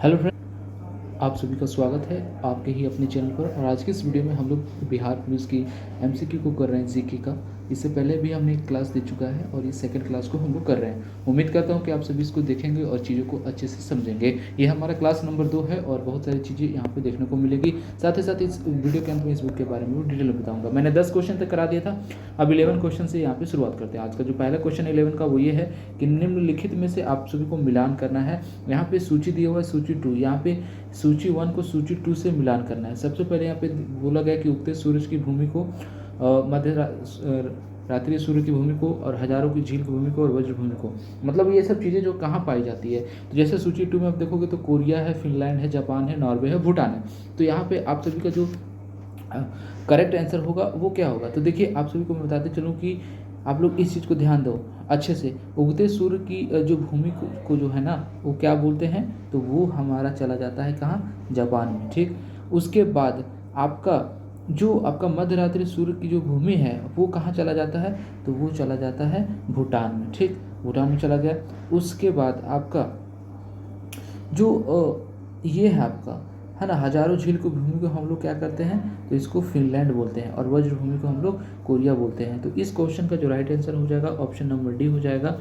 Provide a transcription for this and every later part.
Hello friend, आप सभी का स्वागत है आपके ही अपने चैनल पर। और आज की इस वीडियो में हम लोग बिहार पुलिस की एमसीक्यू को कर रहे हैं, जीके का। इससे पहले भी हमने एक क्लास दे चुका है और इस सेकंड क्लास को हम लोग कर रहे हैं। उम्मीद करता हूं कि आप सभी इसको देखेंगे और चीज़ों को अच्छे से समझेंगे। ये हमारा क्लास नंबर 2 है और बहुत सारी चीज़ें यहाँ पे देखने को मिलेगी। साथ ही साथ इस वीडियो के अंत में इस बुक के बारे में डिटेल में बताऊँगा। मैंने 10 क्वेश्चन तक करा दिया था, अब 11 क्वेश्चन से यहाँ पे शुरुआत करते हैं। आज का जो पहला क्वेश्चन 11 का वो ये है कि निम्नलिखित में से आप सभी को मिलान करना है। यहाँ पे सूची दिया हुआ है सूची 2, यहाँ पे सूची 1 को सूची 2 से मिलान करना है। सबसे पहले यहाँ पे बोला गया कि उगते सूरज की भूमि को, रात्रि सूर्य की भूमि को, और हजारों की झील की भूमि को, और वज्र भूमि को। मतलब ये सब चीज़ें जो कहाँ पाई जाती है, तो जैसे सूची 2 में आप देखोगे तो कोरिया है, फिनलैंड है, जापान है, नॉर्वे है, भूटान है। तो यहाँ पे आप सभी का जो करेक्ट आंसर होगा वो क्या होगा, तो देखिए आप सभी को मैं बताते चलूँ कि आप लोग इस चीज़ को ध्यान दो अच्छे से। उगते सूर्य की जो भूमि को जो है ना, वो क्या बोलते हैं, तो वो हमारा चला जाता है कहाँ, जापान में। ठीक, उसके बाद आपका मध्य रात्रि सूर्य की जो भूमि है वो कहाँ चला जाता है, तो वो चला जाता है भूटान में। ठीक, भूटान में चला गया। उसके बाद आपका जो ये है आपका, है ना, हजारों झील की भूमि को हम लोग क्या करते हैं, तो इसको फिनलैंड बोलते हैं, और वज्र भूमि को हम लोग कोरिया बोलते हैं। तो इस क्वेश्चन का जो राइट आंसर हो जाएगा ऑप्शन नंबर डी हो जाएगा,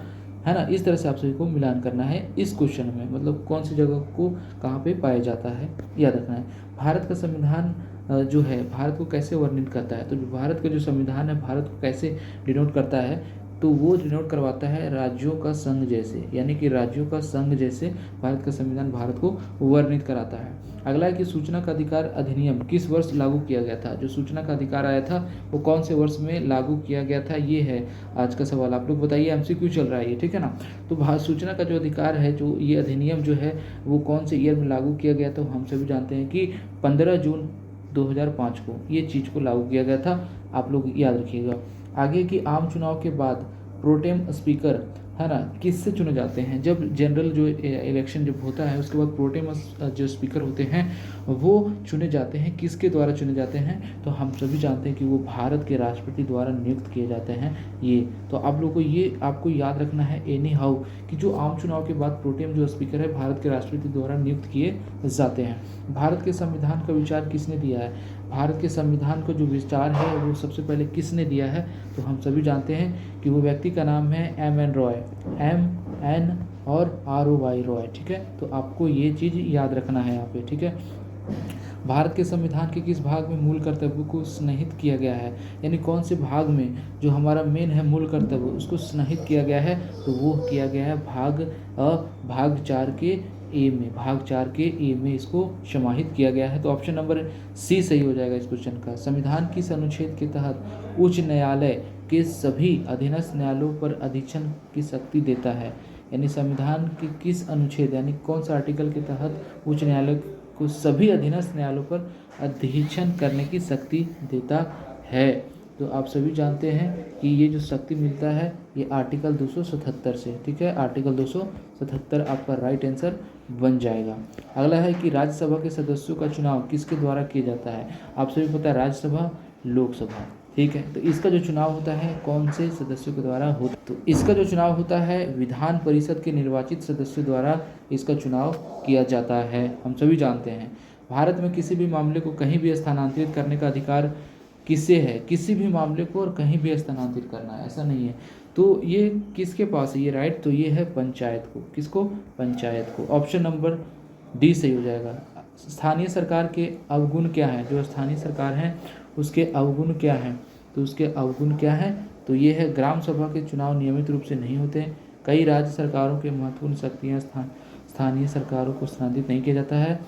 है ना। इस तरह से आप सभी को मिलान करना है इस क्वेश्चन में, मतलब कौन सी जगह को कहाँ पे पाया जाता है याद रखना है। भारत का संविधान जो है भारत को कैसे वर्णित करता है, तो जो भारत का जो संविधान है भारत को कैसे डिनोट करता है, तो वो डिनोट करवाता है राज्यों का संघ जैसे, यानी कि राज्यों का संघ जैसे भारत का संविधान भारत को वर्णित कराता है। अगला है कि सूचना का अधिकार अधिनियम किस वर्ष लागू किया गया था। जो सूचना का अधिकार आया था वो कौन से वर्ष में लागू किया गया था, ये है आज का सवाल। आप लोग बताइए, एमसीक्यू चल रहा है ये, ठीक है ना। तो सूचना का जो अधिकार है, जो ये अधिनियम जो है वो कौन से ईयर में लागू किया गया, तो हम सभी जानते हैं कि 15 जून 2005 को ये चीज़ को लागू किया गया था। आप लोग याद रखिएगा। आगे की आम चुनाव के बाद प्रोटेम स्पीकर, है ना, किससे चुने जाते हैं। जब जनरल जो इलेक्शन जब होता है उसके बाद प्रोटेम जो स्पीकर होते हैं वो चुने जाते हैं, किसके द्वारा चुने जाते हैं, तो हम सभी जानते हैं कि वो भारत के राष्ट्रपति द्वारा नियुक्त किए जाते हैं। ये तो आप लोगों को ये आपको याद रखना है एनी हाउ, कि जो आम चुनाव के बाद प्रोटेम जो स्पीकर है भारत के राष्ट्रपति द्वारा नियुक्त किए जाते हैं। भारत के संविधान का विचार किसने दिया है, भारत के संविधान का जो विचार है वो सबसे पहले किसने दिया है, तो हम सभी जानते हैं कि वो व्यक्ति का नाम है M.N. रॉय, M.N. और R.O.Y. रॉय। ठीक है, तो आपको ये चीज़ याद रखना है यहाँ पे। ठीक है, भारत के संविधान के किस भाग में मूल कर्तव्य को स्निहित किया गया है, यानी कौन से भाग में जो हमारा मेन है मूल कर्तव्य उसको स्निहित किया गया है, तो वो किया गया है भाग 4 के ए में, भाग 4 के ए में इसको समाहित किया गया है। तो ऑप्शन नंबर सी सही हो जाएगा इस क्वेश्चन का। संविधान किस अनुच्छेद के तहत उच्च न्यायालय के सभी अधीनस्थ न्यायालयों पर अधीक्षण की शक्ति देता है, यानी संविधान के किस अनुच्छेद, यानी कौन सा आर्टिकल के तहत उच्च न्यायालय को सभी अधीनस्थ न्यायालयों पर अधीक्षण करने की शक्ति देता है। तो आप सभी जानते हैं कि ये जो शक्ति मिलता है ये आर्टिकल 277 से। ठीक है, आर्टिकल 277 आपका राइट आंसर बन जाएगा। अगला है कि राज्यसभा के सदस्यों का चुनाव किसके द्वारा किया जाता है। आप सभी पता है राज्यसभा, लोकसभा। ठीक है, तो इसका जो चुनाव होता है कौन से सदस्यों के द्वारा होता, तो इसका जो चुनाव होता है विधान परिषद के निर्वाचित सदस्यों द्वारा इसका चुनाव किया जाता है। हम सभी जानते हैं भारत में किसी भी मामले को कहीं भी स्थानांतरित करने का अधिकार किससे है, किसी भी मामले को और कहीं भी स्थानांतरित करना है, ऐसा नहीं है। तो ये किसके पास है ये राइट, तो ये है पंचायत को। किसको, पंचायत को। ऑप्शन नंबर डी सही हो जाएगा। स्थानीय सरकार के अवगुण क्या हैं, जो स्थानीय सरकार है उसके अवगुण क्या हैं, तो उसके अवगुण क्या हैं, तो ये है ग्राम सभा के चुनाव नियमित रूप से नहीं होते, कई राज्य सरकारों के महत्वपूर्ण शक्तियाँ स्थानीय सरकारों को स्थानांतरित नहीं किया जाता है,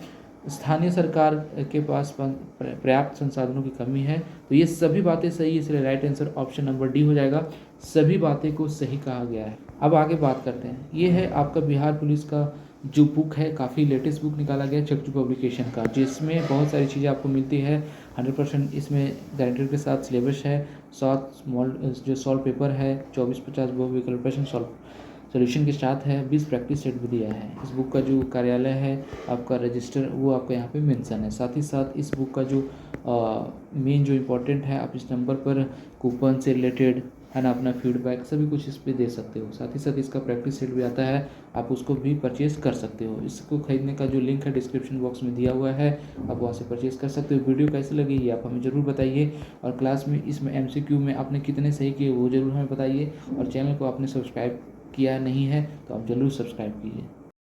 स्थानीय सरकार के पास पर्याप्त संसाधनों की कमी है। तो ये सभी बातें सही, इसलिए right answer option number D हो जाएगा। सभी बातें को सही कहा गया है। अब आगे बात करते हैं, ये है आपका बिहार पुलिस का जो बुक है, काफ़ी लेटेस्ट बुक निकाला गया है चकचू पब्लिकेशन का, जिसमें बहुत सारी चीज़ें आपको मिलती है। 100% इसमें गारंटेड के साथ सिलेबस है, 7 जो सॉल्व पेपर है, 24-50 बहुविकल्प प्रश्न सॉल्व सोल्यूशन के साथ है, 20 प्रैक्टिस सेट भी दिया है। इस बुक का जो कार्यालय है आपका रजिस्टर वो आपका यहाँ पे मेंशन है। साथ ही साथ इस बुक का जो मेन जो इम्पोर्टेंट है, आप इस नंबर पर कूपन से रिलेटेड, है ना, अपना फीडबैक सभी कुछ इस पे दे सकते हो। साथ ही साथ इसका प्रैक्टिस सेट भी आता है, आप उसको भी परचेज़ कर सकते हो। इसको खरीदने का जो लिंक है डिस्क्रिप्शन बॉक्स में दिया हुआ है, आप वहाँ से परचेज़ कर सकते हो। वीडियो कैसी लगी ये आप हमें ज़रूर बताइए, और क्लास में इसमें MCQ में आपने कितने सही किए वो ज़रूर हमें बताइए, और चैनल को आपने सब्सक्राइब किया नहीं है तो आप ज़रूर सब्सक्राइब कीजिए।